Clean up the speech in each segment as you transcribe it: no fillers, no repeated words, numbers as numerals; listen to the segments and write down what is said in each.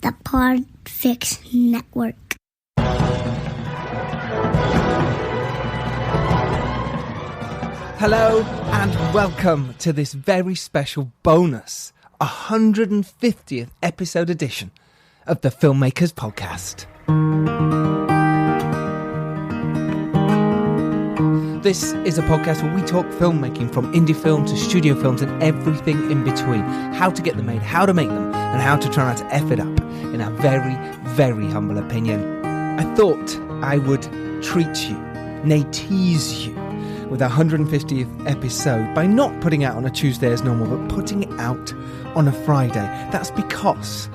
the Podfix Network. Hello and welcome to this very special bonus 150th episode edition of the Filmmakers Podcast. This is a podcast where we talk filmmaking, from indie film to studio films and everything in between. How to get them made, how to make them, and how to try not to F it up, in our very, very humble opinion. I thought I would treat you, nay tease you, with our 150th episode by not putting it out on a Tuesday as normal, but putting it out on a Friday. That's because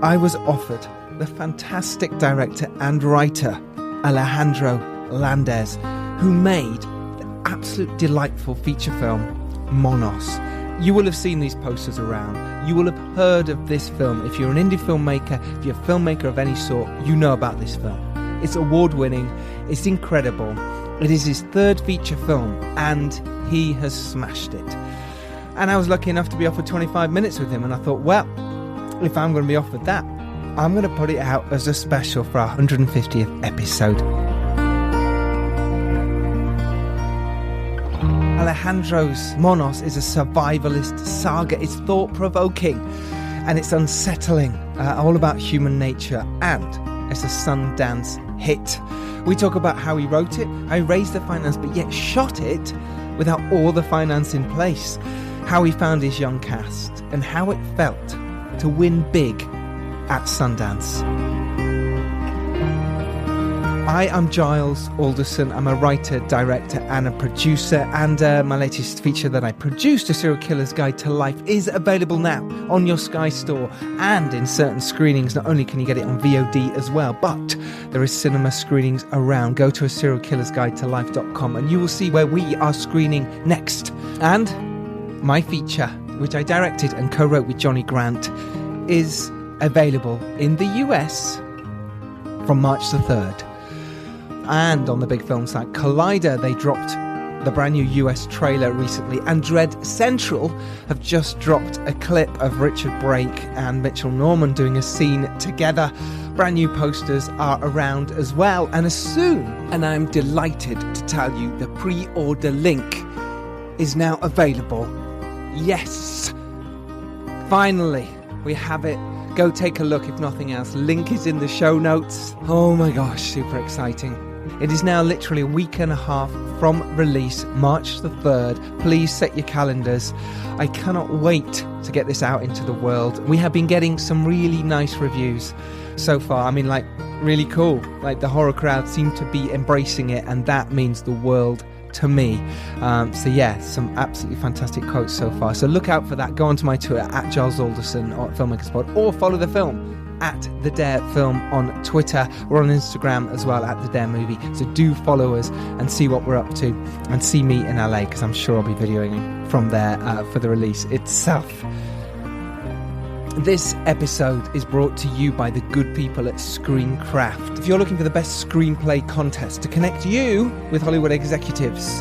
I was offered the fantastic director and writer Alejandro Landes, who made the absolute delightful feature film MONOS. You will have seen these posters around. You will have heard of this film. If you're an indie filmmaker, if you're a filmmaker of any sort, you know about this film. It's award-winning. It's incredible. It is his third feature film, and he has smashed it. And I was lucky enough to be offered 25 minutes with him, and I thought, well, if I'm going to be offered that, I'm going to put it out as a special for our 150th episode. Alejandro's MONOS is a survivalist saga. It's thought-provoking, and it's unsettling, all about human nature, and it's a Sundance hit. We talk about how he wrote it, how he raised the finance, but yet shot it without all the finance in place. How he found his young cast, and how it felt to win big at Sundance. I am Giles Alderson. I'm a writer, director, and a producer, and my latest feature that I produced, A Serial Killer's Guide to Life, is available now on your Sky Store and in certain screenings. Not only can you get it on VOD as well, but there is cinema screenings around. Go to aserialkillersguidetolife.com and you will see where we are screening next. And my feature, which I directed and co-wrote with Johnny Grant, is available in the US from March the 3rd. And on the big film site Collider, they dropped the brand new US trailer recently, and Dread Central have just dropped a clip of Richard Brake and Mitchell Norman doing a scene together. Brand new posters are around as well, and I'm delighted to tell you the pre-order link is now available. Yes, finally we have it. Go take a look if nothing else. Link is in the show notes. Oh my gosh, super exciting. It is now literally a week and a half from release, March the 3rd. Please set your calendars. I cannot wait to get this out into the world. We have been getting some really nice reviews so far. I mean, like, really cool. Like, the horror crowd seem to be embracing it, and that means the world to me. So yeah, some absolutely fantastic quotes so far. So look out for that. Go onto my Twitter at Giles Alderson or at FilmmakersPod, or follow the film at The Dare Film on Twitter. We're on Instagram as well at The Dare Movie. So do follow us and see what we're up to, and see me in LA, because I'm sure I'll be videoing from there for the release itself. This episode is brought to you by the good people at Screencraft. If you're looking for the best screenplay contest to connect you with Hollywood executives,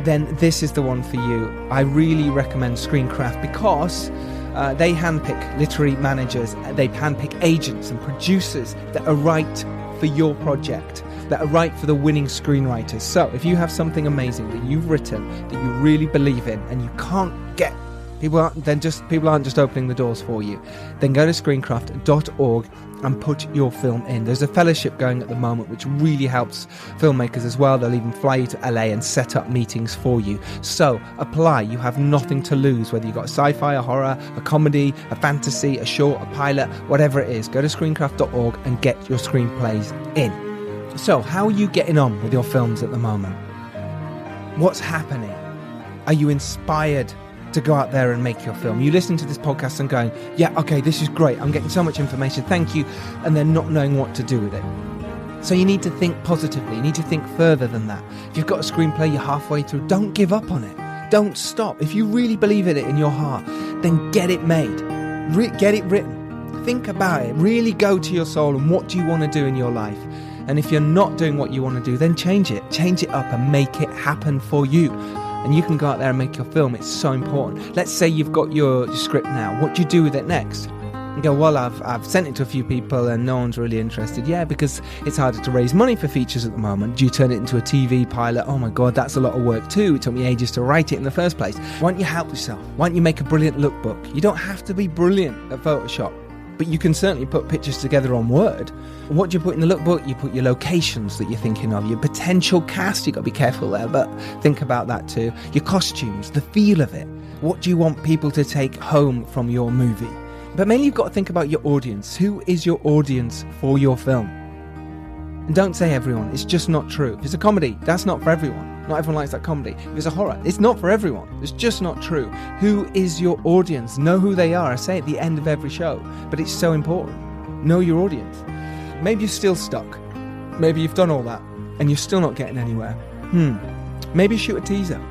then this is the one for you. I really recommend Screencraft because they handpick literary managers, they handpick agents and producers that are right for your project, that are right for the winning screenwriters. So if you have something amazing that you've written, that you really believe in, and you can't get people aren't just opening the doors for you, then go to screencraft.org and put your film in. There's a fellowship going at the moment which really helps filmmakers as well. They'll even fly you to LA and set up meetings for you. So apply. You have nothing to lose, whether you've got a sci-fi, a horror, a comedy, a fantasy, a short, a pilot, whatever it is. Go to screencraft.org and get your screenplays in. So how are you getting on with your films at the moment? What's happening? Are you inspired to go out there and make your film? You listen to this podcast and going, yeah, okay, this is great, I'm getting so much information, thank you, and then not knowing what to do with it. So you need to think positively, you need to think further than that. If you've got a screenplay, you're halfway through, don't give up on it. Don't stop. If you really believe in it in your heart, then get it made. Get it written. Think about it. Really go to your soul and what do you want to do in your life? And if you're not doing what you want to do, then change it. Change it up and make it happen for you. And you can go out there and make your film. It's so important. Let's say you've got your script now. What do you do with it next? You go, well, I've sent it to a few people and no one's really interested. Yeah, because it's harder to raise money for features at the moment. Do you turn it into a TV pilot? Oh my God, that's a lot of work too. It took me ages to write it in the first place. Why don't you help yourself? Why don't you make a brilliant lookbook? You don't have to be brilliant at Photoshop, but you can certainly put pictures together on Word. What do you put in the lookbook? You put your locations that you're thinking of, your potential cast. You've got to be careful there, but think about that too. Your costumes, the feel of it. What do you want people to take home from your movie? But mainly you've got to think about your audience. Who is your audience for your film? And don't say everyone. It's just not true. If it's a comedy, that's not for everyone. Not everyone likes that comedy. If it's a horror, it's not for everyone. It's just not true. Who is your audience? Know who they are. I say it at the end of every show, but it's so important. Know your audience. Maybe you're still stuck. Maybe you've done all that and you're still not getting anywhere. Maybe shoot a teaser.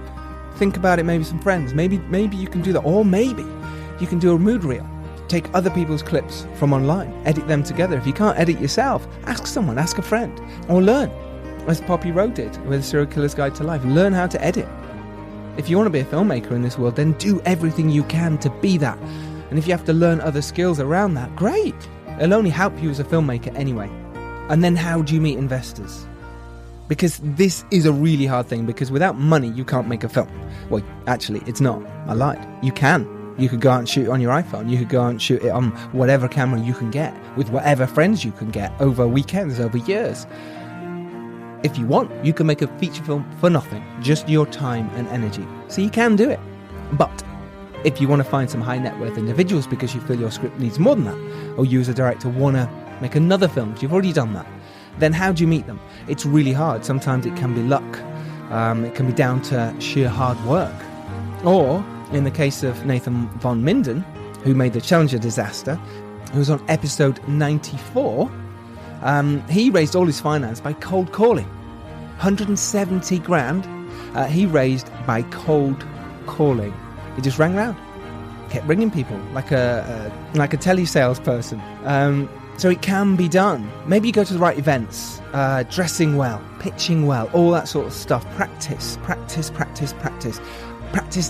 Think about it, maybe some friends. Maybe you can do that. Or maybe you can do a mood reel. Take other people's clips from online, edit them together. If you can't edit yourself, ask someone, ask a friend, or learn, as Poppy Rowe did with Serial Killer's Guide to Life. Learn how to edit. If you want to be a filmmaker in this world, then do everything you can to be that. And if you have to learn other skills around that, great. It'll only help you as a filmmaker anyway. And then how do you meet investors? Because this is a really hard thing, because without money, you can't make a film. Well, actually, it's not. I lied. You can. You could go out and shoot it on your iPhone. You could go out and shoot it on whatever camera you can get, with whatever friends you can get, over weekends, over years. If you want, you can make a feature film for nothing, just your time and energy. So you can do it. But if you want to find some high net worth individuals because you feel your script needs more than that, or you as a director want to make another film because you've already done that, then how do you meet them? It's really hard. Sometimes it can be luck. It can be down to sheer hard work. Or, in the case of Nathan von Minden, who made the Challenger disaster, who was on episode 94, he raised all his finance by cold calling. 170 grand he raised by cold calling. He just rang round, kept ringing people like a telesales-person. So it can be done. Maybe you go to the right events, dressing well, pitching well, all that sort of stuff. Practice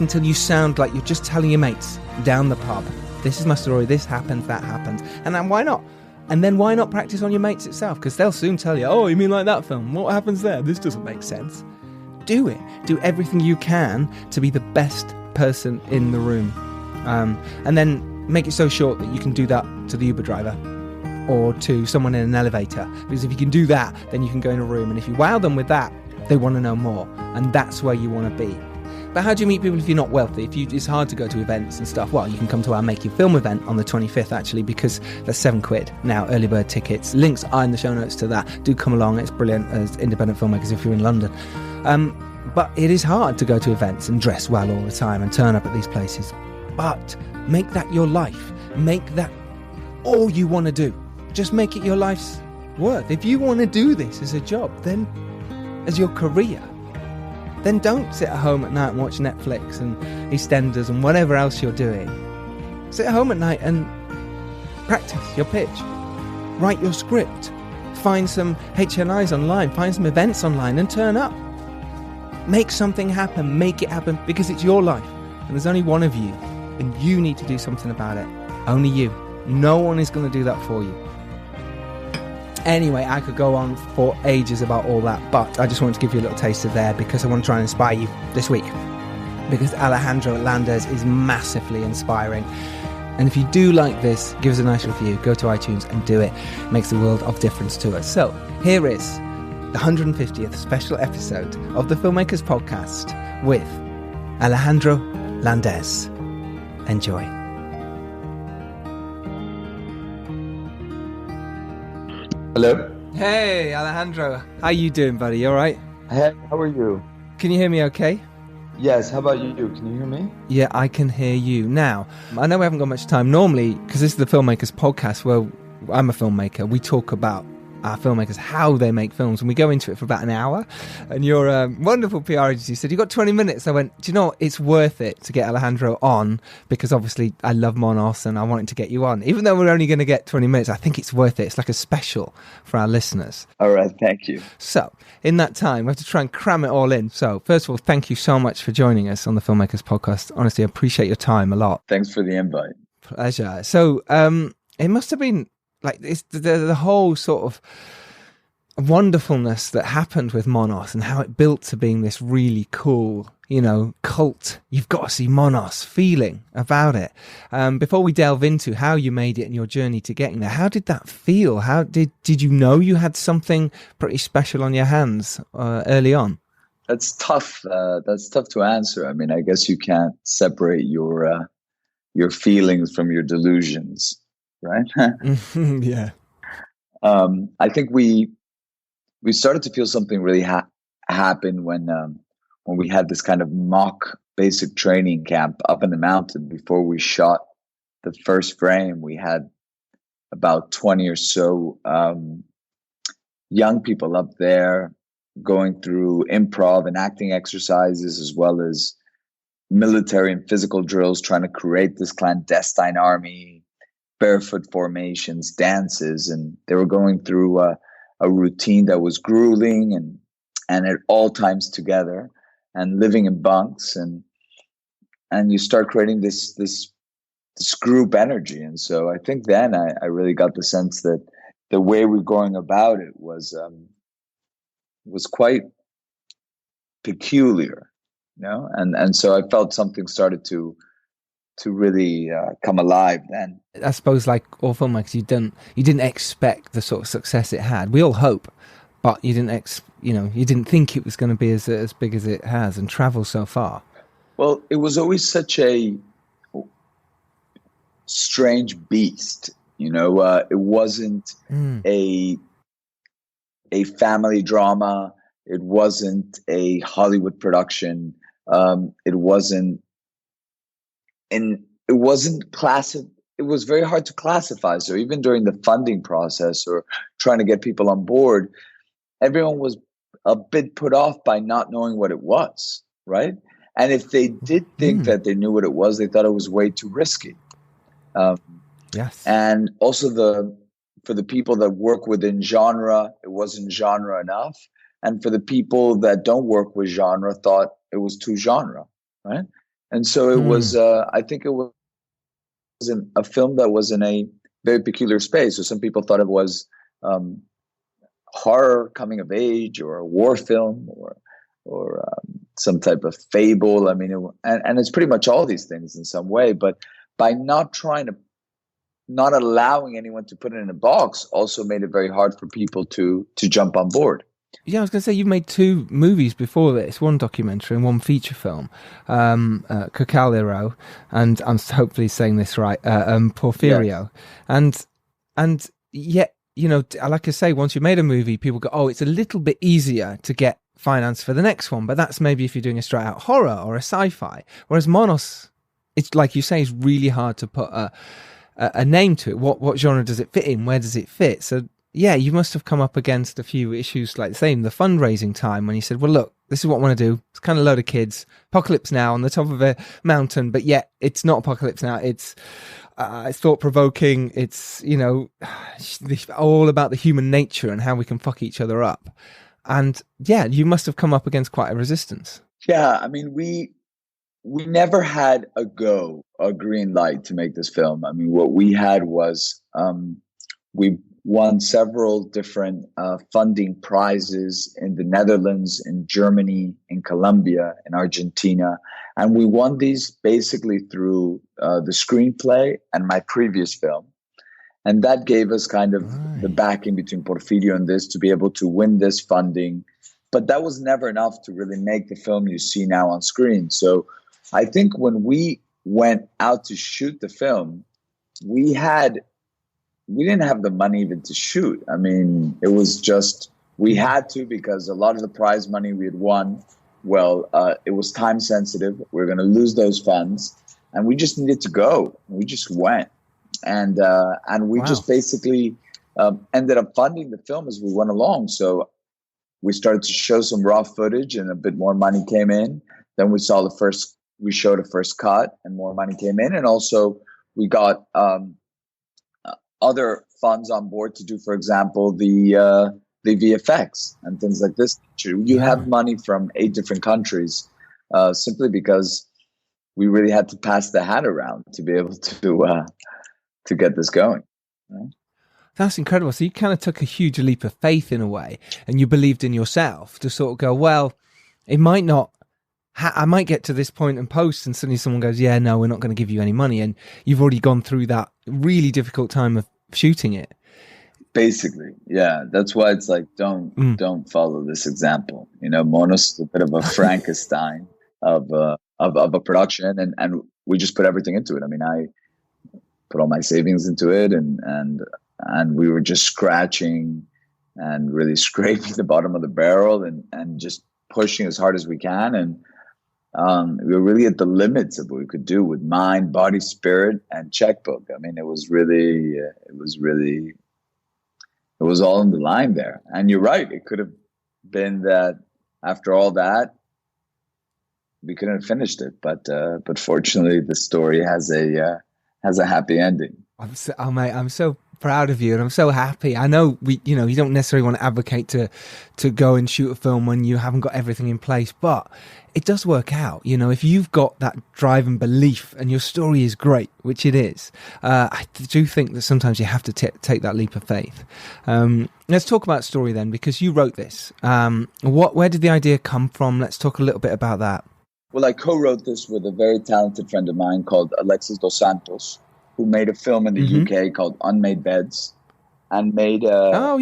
until you sound like you're just telling your mates down the pub. This is my story, this happens, that happens. And then why not? And then why not practice on your mates itself? Because they'll soon tell you, oh, you mean like that film? What happens there? This doesn't make sense. Do it. Do everything you can to be the best person in the room. And then make it so short that you can do that to the Uber driver or to someone in an elevator. Because if you can do that, then you can go in a room. And if you wow them with that, they want to know more. And that's where you want to be. But how do you meet people if you're not wealthy? It's hard to go to events and stuff. Well, you can come to our Make Your Film event on the 25th, actually, because that's £7 now, early bird tickets. Links are in the show notes to that. Do come along. It's brilliant as independent filmmakers if you're in London. But it is hard to go to events and dress well all the time and turn up at these places. But make that your life. Make that all you want to do. Just make it your life's worth. If you want to do this as a job, then as your career, then don't sit at home at night and watch Netflix and EastEnders and whatever else you're doing. Sit at home at night and practice your pitch. Write your script. Find some HNIs online. Find some events online and turn up. Make something happen. Make it happen because it's your life. And there's only one of you. And you need to do something about it. Only you. No one is going to do that for you. Anyway, I could go on for ages about all that, but I just wanted to give you a little taster there because I want to try and inspire you this week. Because Alejandro Landes is massively inspiring. And if you do like this, give us a nice review. Go to iTunes and do it. It makes a world of difference to us. So, here is the 150th special episode of the Filmmakers Podcast with Alejandro Landes. Enjoy. Hello. Hey, Alejandro. How you doing, buddy? You all right? Hey, how are you? Can you hear me okay? Yes, how about you? Can you hear me? Yeah, I can hear you. Now, I know we haven't got much time. Normally, because this is the Filmmakers Podcast, where I'm a filmmaker, we talk about our filmmakers, how they make films, and we go into it for about an hour. And your wonderful PR agency said, you've got 20 minutes. I went, do you know what? It's worth it to get Alejandro on, because obviously I love MONOS and I wanted to get you on. Even though we're only going to get 20 minutes, I think it's worth it. It's like a special for our listeners. All right, thank you. So, in that time, we have to try and cram it all in. So, first of all, thank you so much for joining us on the Filmmakers Podcast. Honestly, I appreciate your time a lot. Thanks for the invite. Pleasure. So, it must have been like it's the whole sort of wonderfulness that happened with Monos and how it built to being this really cool, cult. You've got to see Monos feeling about it. Before we delve into how you made it and your journey to getting there, how did that feel? How did you know you had something pretty special on your hands early on? That's tough. That's tough to answer. I mean, I guess you can't separate your feelings from your delusions, right? Yeah. I think we started to feel something really happen when we had this kind of mock basic training camp up in the mountain. Before we shot the first frame, we had about 20 or so young people up there going through improv and acting exercises, as well as military and physical drills, trying to create this clandestine army, barefoot formations, dances, and they were going through a routine that was grueling and at all times together and living in bunks, and you start creating this group energy. And so I think then I really got the sense that the way we're going about it was quite peculiar, and so I felt something started to really come alive then. I suppose, like all filmmakers, you didn't expect the sort of success it had. We all hope, but you didn't you didn't think it was going to be as big as it has and travel so far. Well, it was always such a strange beast, it wasn't a family drama. It wasn't a Hollywood production. It wasn't classic. It was very hard to classify. So even during the funding process or trying to get people on board, everyone was a bit put off by not knowing what it was, right? And if they did think that they knew what it was, they thought it was way too risky. Yes. And also for the people that work within genre, it wasn't genre enough. And for the people that don't work with genre, thought it was too genre, right? And so it was, I think it was a film that was in a very peculiar space. So some people thought it was horror coming of age, or a war film, or some type of fable. I mean, and it's pretty much all these things in some way. But by not allowing anyone to put it in a box also made it very hard for people to jump on board. Yeah, I was going to say, you've made 2 movies before this, one documentary and one feature film, Cucalero, and I'm hopefully saying this right, Porfirio. Yes. And yet, like I say, once you made a movie, people go, oh, it's a little bit easier to get finance for the next one, but that's maybe if you're doing a straight out horror or a sci-fi. Whereas Monos, it's like you say, is really hard to put a name to it. What genre does it fit in? Where does it fit? So yeah, you must have come up against a few issues like the same, the fundraising time, when you said, well, look, this is what I want to do. It's kind of a load of kids, apocalypse now on the top of a mountain, but yet it's not apocalypse now. It's thought-provoking. It's, all about the human nature and how we can fuck each other up. And yeah, you must have come up against quite a resistance. Yeah, I mean, we never had a green light to make this film. I mean, what we had was we won several different funding prizes in the Netherlands, in Germany, in Colombia, in Argentina. And we won these basically through the screenplay and my previous film. And that gave us kind of the backing between Porfirio and this to be able to win this funding. But that was never enough to really make the film you see now on screen. So I think when we went out to shoot the film, we didn't have the money even to shoot. I mean, it was just, we had to, because a lot of the prize money we had won, it was time sensitive. We were going to lose those funds, and we just needed to go. We just went. And we just basically ended up funding the film as we went along. So we started to show some raw footage, and a bit more money came in. Then we showed a first cut, and more money came in. And also we got other funds on board to do, for example, the VFX and things like this. You have money from 8 different countries, simply because we really had to pass the hat around to be able to get this going. Right? That's incredible. So you kind of took a huge leap of faith in a way, and you believed in yourself to sort of go, well, it might not, I might get to this point and post, and suddenly someone goes, yeah, no, we're not going to give you any money. And you've already gone through that really difficult time of shooting it. Basically, yeah. That's why it's like, don't follow this example. You know, MONOS is a bit of a Frankenstein of a production, and we just put everything into it. I mean, I put all my savings into it, and we were just scratching and really scraping the bottom of the barrel, and just pushing as hard as we can. And we were really at the limits of what we could do with mind, body, spirit, and checkbook. I mean, it was all on the line there. And you're right. It could have been that after all that, we couldn't have finished it. But fortunately, the story has a happy ending. I'm so proud of you, and I'm so happy. I know you don't necessarily want to advocate to go and shoot a film when you haven't got everything in place, but it does work out. You know, if you've got that drive and belief, and your story is great, which it is, I do think that sometimes you have to take that leap of faith. Let's talk about story then, because you wrote this. Where did the idea come from? Let's talk a little bit about that. Well, I co-wrote this with a very talented friend of mine called Alexis dos Santos, who made a film in the UK called Unmade Beds, and made a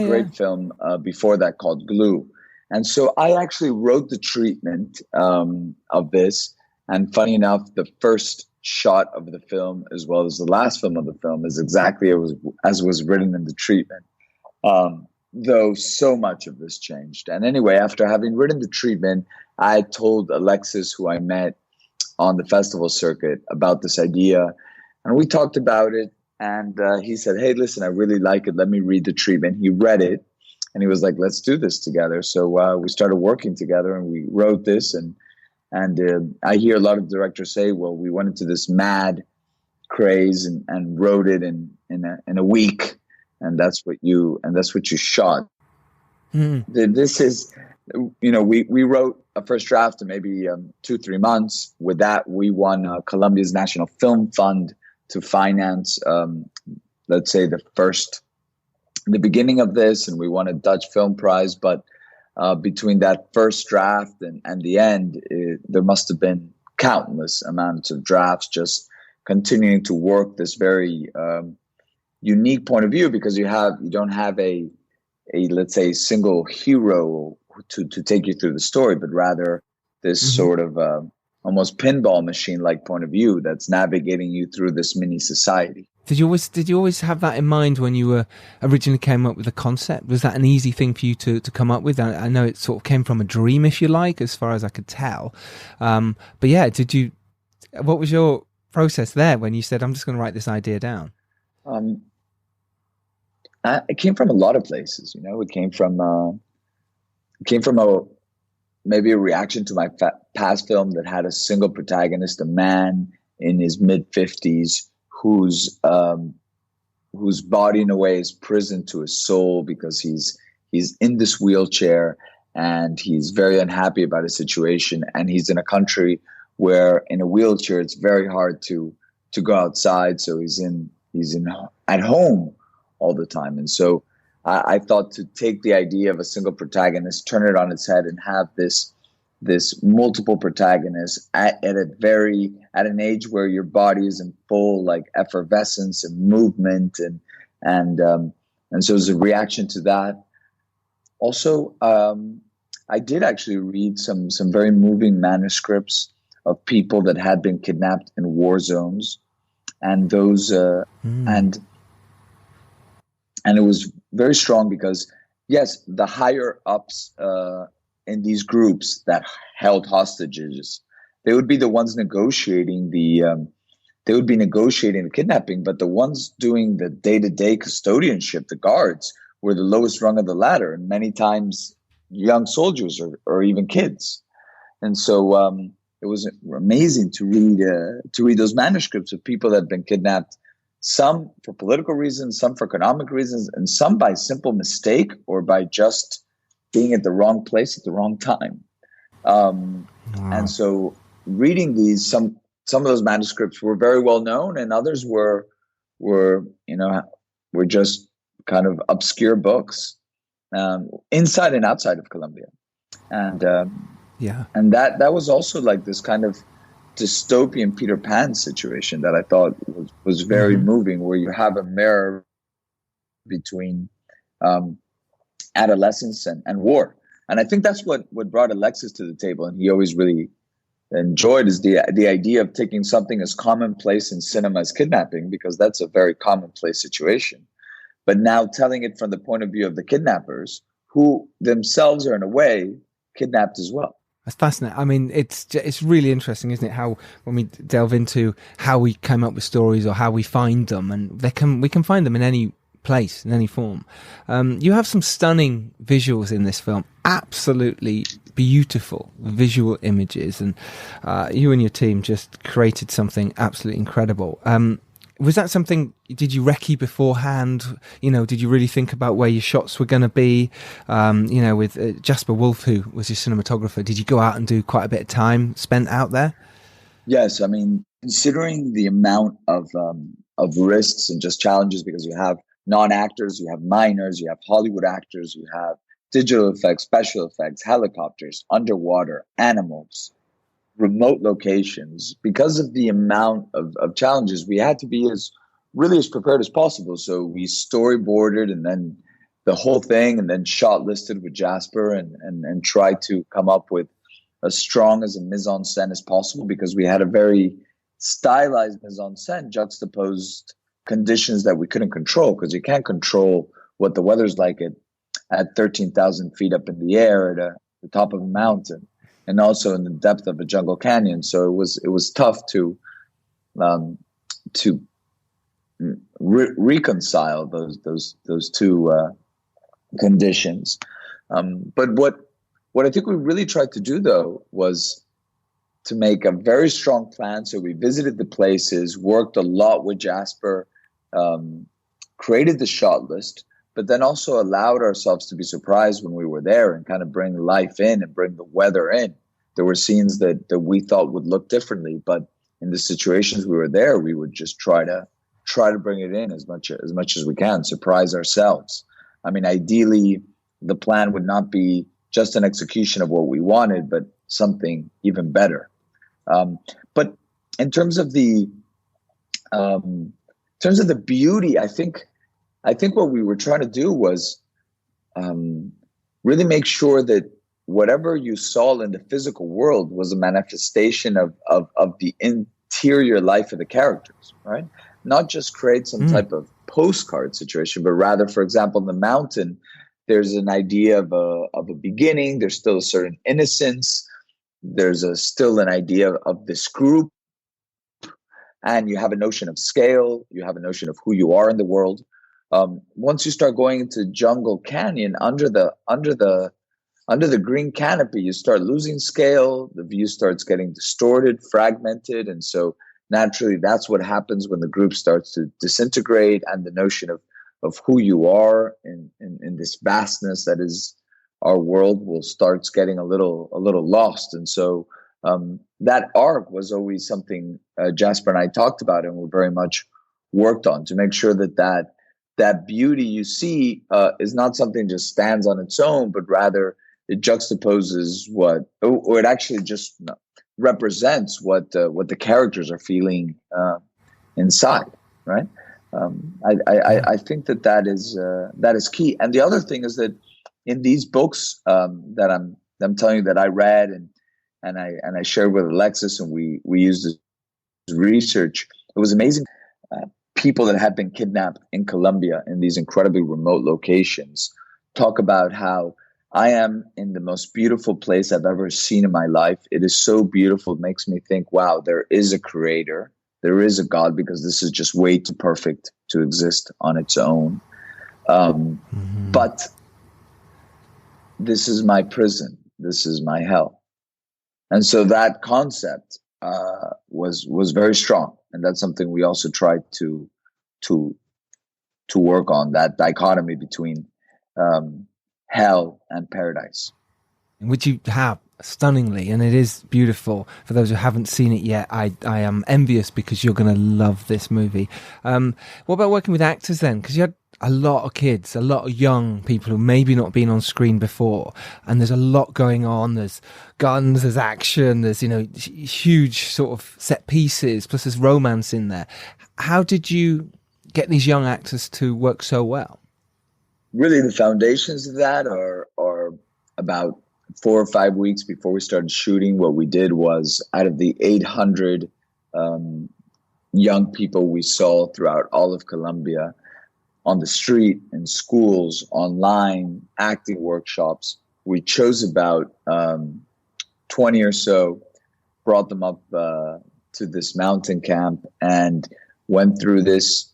great film before that called Glue. And so I actually wrote the treatment of this. And funny enough, the first shot of the film, as well as the last film of the film, is exactly as was written in the treatment. Though so much of this changed. And anyway, after having written the treatment, I told Alexis, who I met on the festival circuit, about this idea. And we talked about it, and he said, hey, listen, I really like it. Let me read the treatment. He read it, and he was like, let's do this together. So we started working together, and we wrote this. And I hear a lot of directors say, well, we went into this mad craze and wrote it in a week, and that's what you shot. This is, we wrote a first draft in maybe 2-3 months. With that, we won Colombia's National Film Fund to finance, let's say, the beginning of this, and we won a Dutch Film Prize. But between that first draft and the end, there must have been countless amounts of drafts, just continuing to work this very unique point of view, because you don't have a let's say single hero to take you through the story, but rather this sort of almost pinball machine like point of view that's navigating you through this mini society. Did you always have that in mind when you originally came up with the concept? Was that an easy thing for you to come up with? I know it sort of came from a dream, if you like, as far as I could tell. But yeah, what was your process there when you said, I'm just going to write this idea down? It came from a lot of places. It came from maybe a reaction to my past film that had a single protagonist, a man in his mid-50s whose body in a way is prison to his soul, because he's in this wheelchair and he's very unhappy about his situation, and he's in a country where in a wheelchair it's very hard to go outside, so he's at home all the time. And so I thought to take the idea of a single protagonist, turn it on its head, and have this multiple protagonists at an age where your body is in full like effervescence and movement, and so as a reaction to that. Also, I did actually read some very moving manuscripts of people that had been kidnapped in war zones, and those and it was very strong because, yes, the higher ups in these groups that held hostages, they would be the ones negotiating the kidnapping, but the ones doing the day-to-day custodianship, the guards, were the lowest rung of the ladder, and many times young soldiers or even kids. And so it was amazing to read those manuscripts of people that had been kidnapped, some for political reasons, some for economic reasons, and some by simple mistake or by just being at the wrong place at the wrong time. And so reading these, some of those manuscripts were very well known, and others were were just kind of obscure books, inside and outside of Colombia. And and that was also like this kind of dystopian Peter Pan situation that I thought was very moving, where you have a mirror between adolescence and war. And I think that's what brought Alexis to the table, and he always really enjoyed, is the idea of taking something as commonplace in cinema as kidnapping, because that's a very commonplace situation, but now telling it from the point of view of the kidnappers, who themselves are in a way kidnapped as well. That's fascinating. I mean, it's really interesting, isn't it? How when we delve into how we came up with stories or how we find them, and we can find them in any place, in any form. You have some stunning visuals in this film, absolutely beautiful visual images, and you and your team just created something absolutely incredible. Was that something, did you recce beforehand? Did you really think about where your shots were going to be? With Jasper Wolf, who was your cinematographer, did you go out and do quite a bit of time spent out there? Yes. I mean, considering the amount of risks and just challenges, because you have non-actors, you have minors, you have Hollywood actors, you have digital effects, special effects, helicopters, underwater, animals, remote locations. Because of the amount of challenges, we had to be as prepared as possible. So we storyboarded and then the whole thing, and then shot listed with Jasper and tried to come up with as strong as a mise-en-scène as possible, because we had a very stylized mise-en-scène juxtaposed conditions that we couldn't control, because you can't control what the weather's like at 13,000 feet up in the air at the top of a mountain, and also in the depth of a jungle canyon. So it was tough to reconcile those two conditions. But what I think we really tried to do, though, was to make a very strong plan. So we visited the places, worked a lot with Jasper, created the shot list, but then also allowed ourselves to be surprised when we were there and kind of bring life in and bring the weather in. There were scenes that we thought would look differently, but in the situations we were there, we would just try to bring it in as much as we can, surprise ourselves. I mean, ideally, the plan would not be just an execution of what we wanted, but something even better. But in terms of the beauty, I think what we were trying to do was really make sure that whatever you saw in the physical world was a manifestation of the interior life of the characters, right? Not just create some type of postcard situation, but rather, for example, in the mountain, there's an idea of a beginning. There's still a certain innocence. There's still an idea of this group. And you have a notion of scale. You have a notion of who you are in the world. Once you start going into jungle canyon, under the green canopy, you start losing scale. The view starts getting distorted, fragmented. And so naturally, that's what happens when the group starts to disintegrate, and the notion of who you are in this vastness that is our world will start getting a little lost. And so that arc was always something Jasper and I talked about, and we very much worked on to make sure that beauty you see is not something just stands on its own, but rather it juxtaposes or it actually just represents what the characters are feeling inside, right? I think that is key. And the other thing is that in these books that I'm telling you that I read and I shared with Alexis, and we used this research, it was amazing. People that have been kidnapped in Colombia in these incredibly remote locations talk about how I am in the most beautiful place I've ever seen in my life. It is so beautiful. It makes me think, wow, there is a creator. There is a God, because this is just way too perfect to exist on its own. But this is my prison. This is my hell. And so that concept was very strong. And that's something we also tried to work on, that dichotomy between hell and paradise. Which you have stunningly, and it is beautiful. For those who haven't seen it yet, I am envious, because you're going to love this movie. What about working with actors then? Because you had a lot of kids, a lot of young people who maybe not been on screen before, and there's a lot going on. There's guns, there's action, there's, you know, huge sort of set pieces, plus there's romance in there. How did you get these young actors to work so well? Really, the foundations of that are about 4 or 5 weeks before we started shooting. What we did was, out of the 800 young people we saw throughout all of Colombia, on the street, in schools, online, acting workshops, we chose about 20 or so, brought them up to this mountain camp, and went through these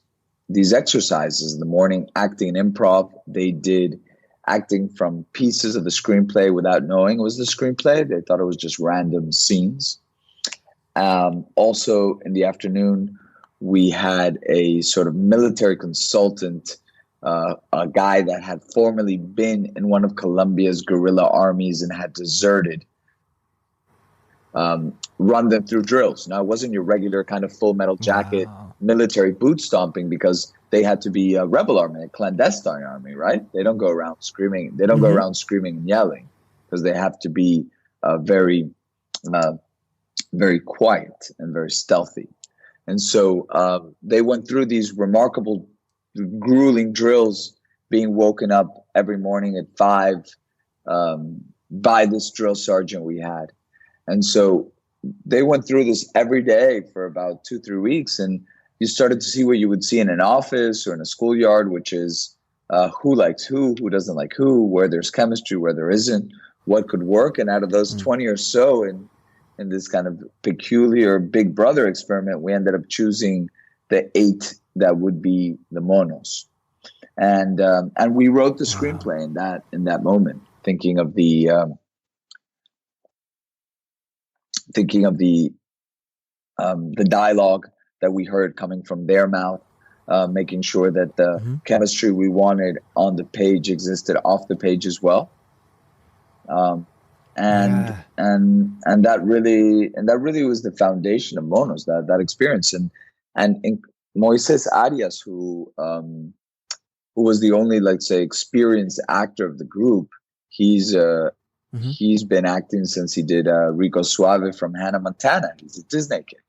exercises in the morning, acting and improv. They did acting from pieces of the screenplay without knowing it was the screenplay. They thought it was just random scenes. Also, in the afternoon, we had a sort of military consultant, a guy that had formerly been in one of Colombia's guerrilla armies and had deserted, run them through drills. Now, it wasn't your regular kind of full metal jacket, military boot stomping, because they had to be a rebel army, a clandestine army, right? They don't go around screaming. They don't go around screaming and yelling, because they have to be very, very quiet and very stealthy. And so they went through these remarkable, grueling drills, being woken up every morning at 5 by this drill sergeant we had. And so they went through this every day for about 2-3 weeks. And you started to see what you would see in an office or in a schoolyard, which is who likes who doesn't like who, where there's chemistry, where there isn't, what could work. And out of those 20 or so in this kind of peculiar Big Brother experiment, we ended up choosing the 8 that would be the MONOS. And we wrote the screenplay in that moment, thinking of the dialogue that we heard coming from their mouth, making sure that the chemistry we wanted on the page existed off the page as well. And that really was the foundation of MONOS, that experience. And Moises Arias, who was the only, let's say, experienced actor of the group, he's been acting since he did Rico Suave from Hannah Montana. He's a Disney kid.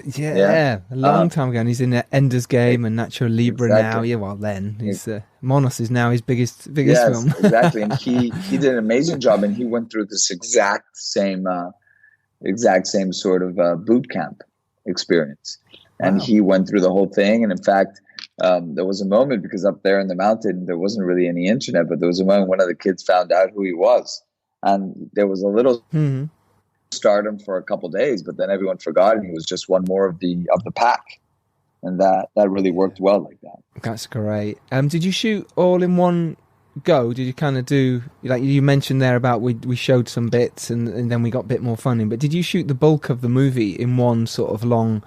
Yeah, a long time ago. And he's in Ender's Game and Nacho Libre now. Yeah, well, then he's MONOS is now his biggest film. Exactly. And he did an amazing job, and he went through this exact same sort of boot camp experience. And he went through the whole thing. And in fact, there was a moment, because up there in the mountain, there wasn't really any internet, but there was a moment one of the kids found out who he was. And there was a little stardom for a couple of days, but then everyone forgot, and he was just one more of the pack. And that really worked well like that. That's great. Did you shoot all in one go? Did you kind of do, like you mentioned there about we showed some bits and then we got a bit more funding, but did you shoot the bulk of the movie in one sort of long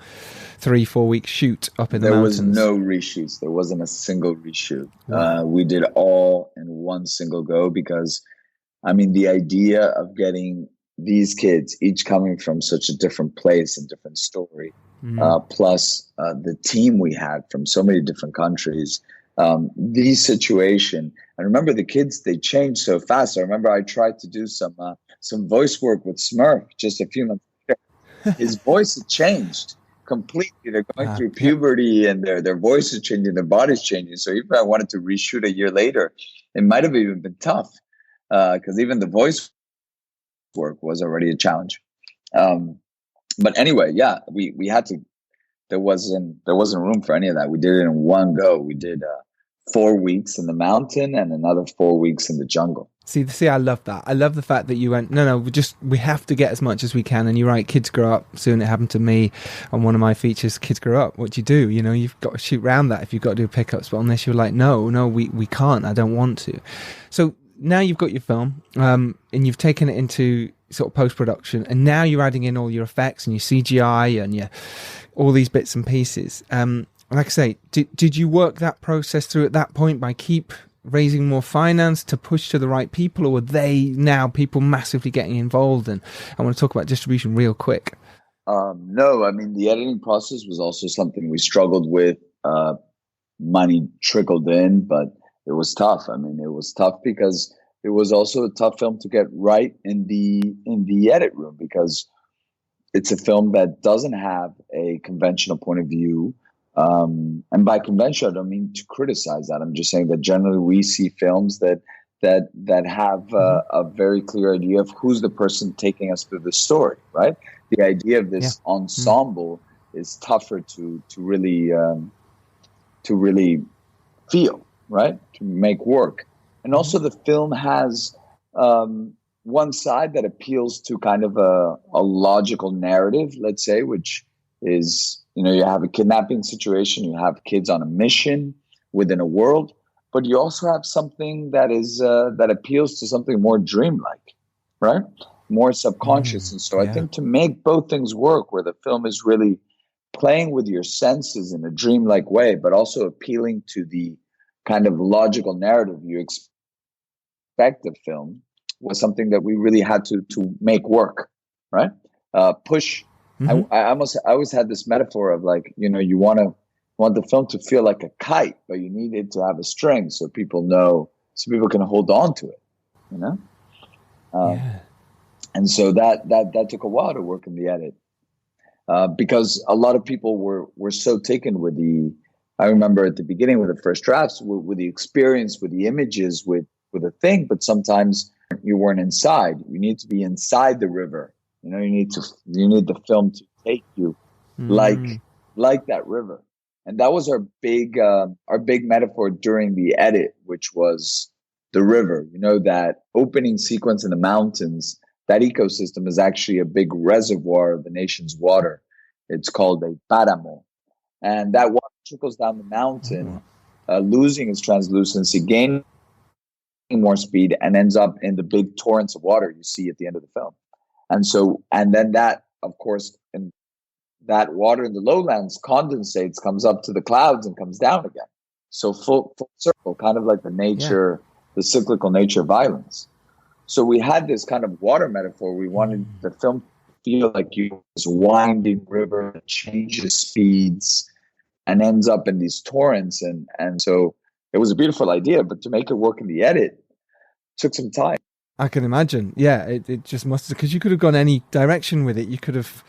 3-4 week shoot up in the mountains? There was no reshoots. There wasn't a single reshoot. We did all in one single go, because I mean, the idea of getting these kids, each coming from such a different place and different story, plus the team we had from so many different countries, the situation. And remember, the kids, they changed so fast. I remember I tried to do some voice work with Smurf just a few months later. His voice had changed completely. They're going through puberty, and their voice is changing, their body's changing. So even if I wanted to reshoot a year later, it might have even been tough, because even the voice work was already a challenge. But anyway, we had to. There wasn't room for any of that. We did it in one go. We did 4 weeks in the mountain and another 4 weeks in the jungle. See, I love that. I love the fact that you went, no, we have to get as much as we can. And you're right, kids grow up. Soon it happened to me on one of my features. Kids grow up. What do? You know, you've got to shoot around that if you've got to do pickups. But on this, you're like, no, we can't. I don't want to. So now you've got your film, and you've taken it into sort of post-production, and now you're adding in all your effects and your CGI and all these bits and pieces. Like I say, did you work that process through at that point by keep raising more finance to push to the right people, or were they now people massively getting involved? And I want to talk about distribution real quick. No, I mean, the editing process was also something we struggled with. Money trickled in, but it was tough. I mean, it was tough because it was also a tough film to get right in the edit room, because it's a film that doesn't have a conventional point of view. And by conventional, I don't mean to criticize that. I'm just saying that generally we see films that have a very clear idea of who's the person taking us through the story, right? The idea of this ensemble is tougher to really feel, right? To make work. And also the film has one side that appeals to kind of a logical narrative, let's say, which is, you have a kidnapping situation, you have kids on a mission within a world, but you also have something that is that appeals to something more dreamlike, right? More subconscious. And so I think to make both things work, where the film is really playing with your senses in a dreamlike way, but also appealing to the kind of logical narrative you expect of film, was something that we really had to make work, right? Push. I always had this metaphor of, like, you want the film to feel like a kite, but you need it to have a string so people can hold on to it, And so that took a while to work in the edit, because a lot of people were so taken with I remember at the beginning with the first drafts, with the experience, with the images, with the thing, but sometimes you weren't inside. You need to be inside the river. You need the film to take you like that river. And that was our big metaphor during the edit, which was the river. That opening sequence in the mountains, that ecosystem is actually a big reservoir of the nation's water. It's called a páramo. And that water trickles down the mountain, losing its translucency, gaining more speed, and ends up in the big torrents of water you see at the end of the film. And then that, of course, and that water in the lowlands condensates, comes up to the clouds, and comes down again. So full circle, kind of like the cyclical nature of violence. So we had this kind of water metaphor. We wanted the film to feel like this winding river that changes speeds and ends up in these torrents. And so it was a beautiful idea, but to make it work in the edit took some time. I can imagine. Yeah, it just must have, because you could have gone any direction with it. You could have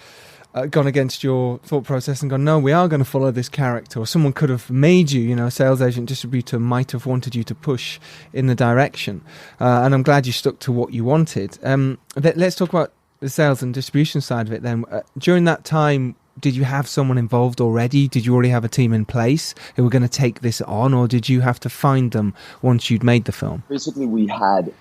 gone against your thought process and gone, no, we are going to follow this character. Or someone could have made you, a sales agent, distributor might have wanted you to push in the direction. And I'm glad you stuck to what you wanted. Let's talk about the sales and distribution side of it then. During that time, did you have someone involved already? Did you already have a team in place who were going to take this on, or did you have to find them once you'd made the film? Basically, we had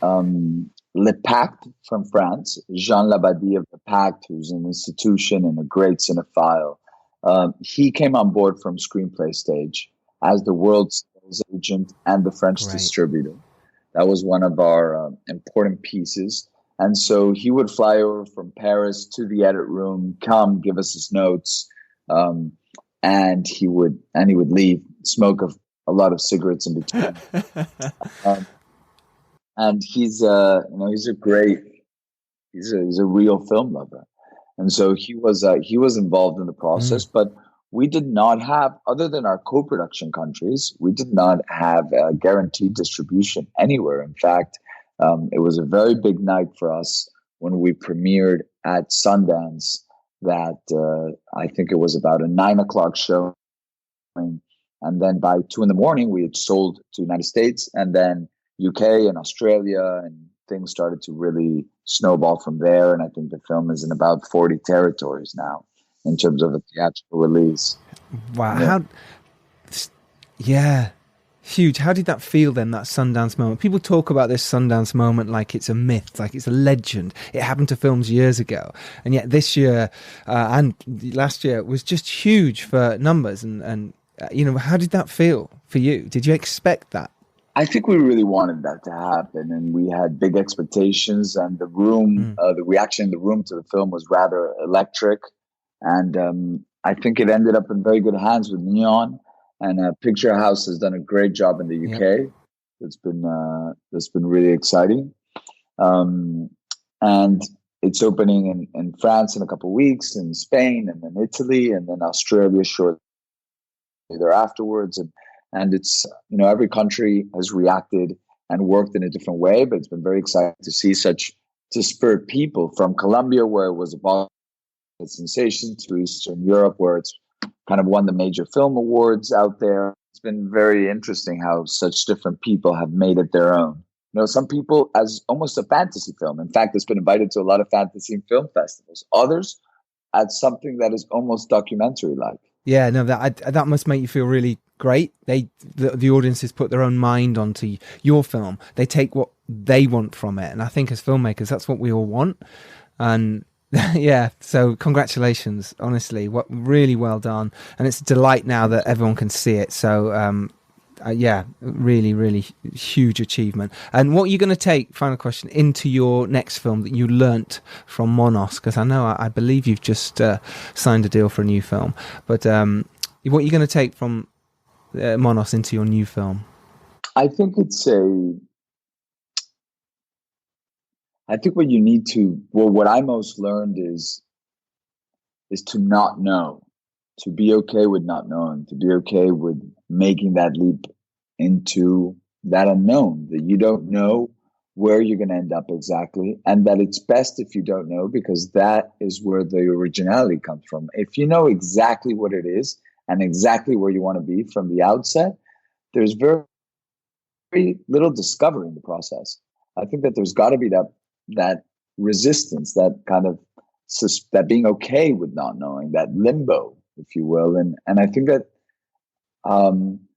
Le Pacte from France, Jean Labadie of Le Pacte, who's an institution and a great cinephile. He came on board from Screenplay Stage as the world sales agent and the French distributor. That was one of our important pieces. And so he would fly over from Paris to the edit room, come give us his notes, and he would leave, smoke a lot of cigarettes in between. And he's a real film lover, and so he was involved in the process. But we did not have, other than our co-production countries, we did not have a guaranteed distribution anywhere. In fact, it was a very big night for us when we premiered at Sundance. That I think it was about a 9:00 show, and then by 2 a.m. we had sold to the United States, and then UK and Australia, and things started to really snowball from there. And I think the film is in about 40 territories now in terms of a theatrical release. Wow. Huge. How did that feel then, that Sundance moment? People talk about this Sundance moment like it's a myth, like it's a legend. It happened to films years ago. And yet this year and last year was just huge for numbers. And how did that feel for you? Did you expect that? I think we really wanted that to happen, and we had big expectations, and the room, the reaction in the room to the film was rather electric. And I think it ended up in very good hands with Neon, and Picture House has done a great job in the UK. that's been really exciting. And it's opening in France in a couple of weeks, in Spain, and then Italy, and then Australia shortly there afterwards. And it's, every country has reacted and worked in a different way, but it's been very exciting to see such disparate people from Colombia, where it was a sensation, to Eastern Europe, where it's kind of won the major film awards out there. It's been very interesting how such different people have made it their own. Some people as almost a fantasy film. In fact, it's been invited to a lot of fantasy film festivals. Others as something that is almost documentary-like. Yeah, no, that must make you feel really great. The audiences put their own mind onto your film. They take what they want from it, and I think as filmmakers, that's what we all want. And yeah, so congratulations, honestly, really well done, and it's a delight now that everyone can see it. So yeah, really, really huge achievement. And what are you going to take, final question, into your next film that you learnt from MONOS? Because I believe you've just signed a deal for a new film. But what are you going to take from MONOS into your new film? I think what you need to, what I most learned is to not know, to be okay with not knowing, to be okay with making that leap into that unknown, that you don't know where you're going to end up exactly, and that it's best if you don't know, because that is where the originality comes from. If you know exactly what it is and exactly where you want to be from the outset, there's very, very little discovery in the process. I think that there's got to be that resistance, that kind of that being okay with not knowing, that limbo, if you will. And I think that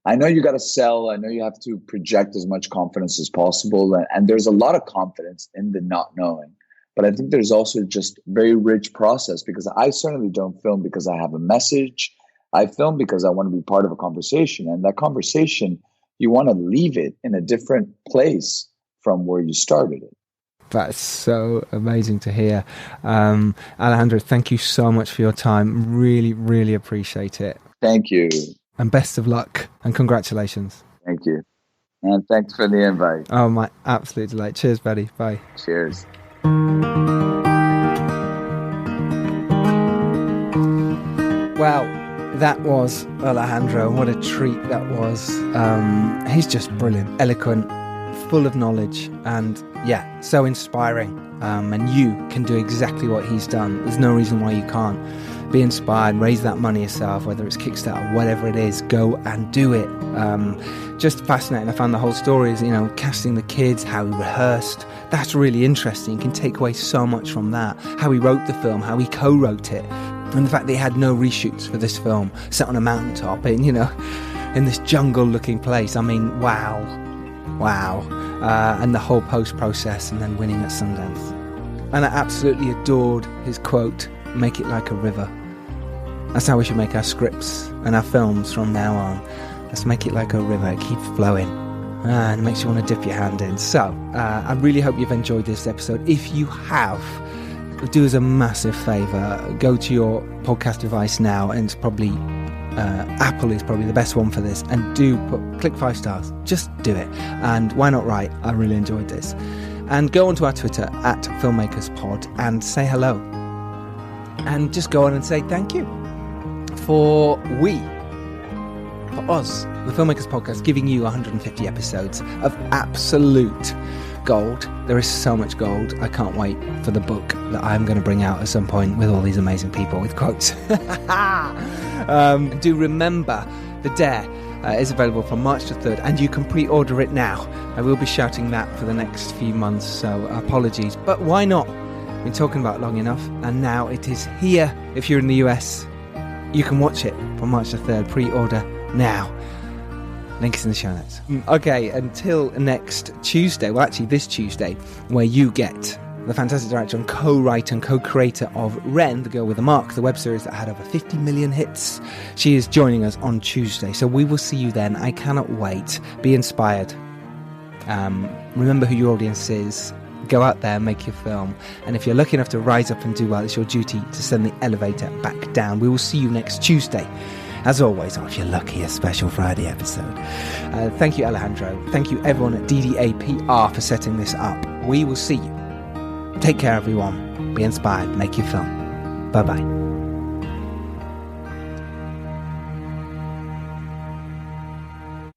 I know you got to sell. I know you have to project as much confidence as possible. And there's a lot of confidence in the not knowing. But I think there's also just very rich process, because I certainly don't film because I have a message. I film because I want to be part of a conversation. And that conversation, you want to leave it in a different place from where you started it. That's so amazing to hear. Alejandro, thank you so much for your time. Really, really appreciate it. Thank you. And best of luck and congratulations. Thank you. And thanks for the invite. Oh, my absolute delight. Cheers, buddy. Bye. Cheers. Wow, that was Alejandro. What a treat that was. He's just brilliant, eloquent, full of knowledge, and yeah, so inspiring. And you can do exactly what he's done. There's no reason why you can't. Be inspired, raise that money yourself, whether it's Kickstarter, whatever it is, go and do it. Just fascinating. I found the whole story is, casting the kids, how he rehearsed. That's really interesting. You can take away so much from that. How he wrote the film, how he co-wrote it. And the fact that he had no reshoots for this film, set on a mountaintop in this jungle-looking place. I mean, wow. And the whole post-process, and then winning at Sundance. And I absolutely adored his quote, "Make it like a river." That's how we should make our scripts and our films from now on. Let's make it like a river. It keeps flowing. And it makes you want to dip your hand in. So, I really hope you've enjoyed this episode. If you have, do us a massive favour. Go to your podcast device now, and it's probably Apple is probably the best one for this, and click 5 stars. Just do it. And why not write? I really enjoyed this. And go onto our Twitter @filmmakerspod and say hello. And just go on and say thank you for us, the Filmmakers Podcast, giving you 150 episodes of absolute gold. There is so much gold. I can't wait for the book that I'm going to bring out at some point with all these amazing people with quotes. Do remember the Dare is available from March the 3rd, and you can pre-order it now. I will be shouting that for the next few months, so apologies. But why not? I've been talking about it long enough, and now it is here. If you're in the US, you can watch it from March the 3rd. Pre-order now. Link is in the show notes. Okay, until next Tuesday, well actually this Tuesday, where you get the fantastic director and co-writer and co-creator of Ren, The Girl with the Mark, the web series that had over 50 million hits. She is joining us on Tuesday, so we will see you then. I cannot wait. Be inspired. Remember who your audience is. Go out there, make your film. And if you're lucky enough to rise up and do well, it's your duty to send the elevator back down. We will see you next Tuesday. As always, or if you're lucky, a special Friday episode. Thank you, Alejandro. Thank you, everyone at DDAPR, for setting this up. We will see you. Take care, everyone. Be inspired. Make your film. Bye-bye.